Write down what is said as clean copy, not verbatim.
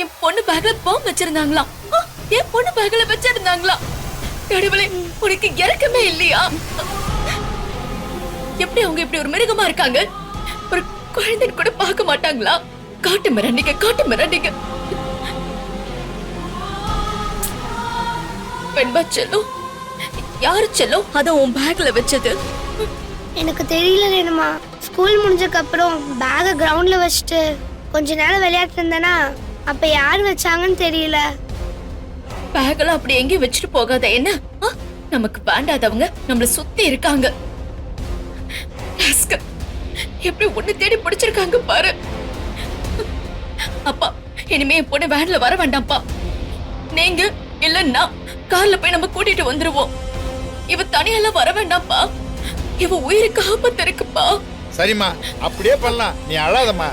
என் பொண்ணு பேக்ல பாம்பு வச்சிருந்தாங்களாம். என் பொண்ணு பேக்ல வச்சிருந்தாங்களா? கடவுளே, உனக்கு இறக்கமே இல்லையா? எப்படி அவங்க இப்படி ஒரு மிருகமா இருக்காங்க? ஒரு குழந்தை கூட பார்க்க மாட்டாங்களா? காட்டு மிராண்டிங்க. பெண்பா செல்லும், யாரு செல்லும் அத உன் பேக்ல வச்சது? எனக்கு தெரியல ரேணுமா. ஸ்கூல் முடிஞ்சதுக்கு அப்புறம் பேக கிரவுண்ட்ல வச்சுட்டு கொஞ்ச நேரம் விளையாட்டு இருந்தேனா, அப்ப யார் வச்சாங்கன்னு தெரியல. பேக்கெல்லாம் அப்படி எங்கேயும் வச்சுட்டு போகாத என்ன? நமக்கு வேண்டாதவங்க நம்மள சுத்தி இருக்காங்க. எப்படி ஒண்ணு தேடி பிடிச்சிருக்காங்க பாரு. அப்பா, இனிமே என் பொண்ணு வேன்ல வர வேண்டாம்ப்பா. நீங்க இல்லன்னா கார்ல போய் நம்ம கூட்டிட்டு வந்துருவோம். இவ தனியெல்லாம் வர வேண்டாம்ப்பா. இவ உயிருக்கு ஆபத்து இருக்குப்பா. சரிம்மா, அப்படியே பண்ணலாம். நீ அழாதம்மா.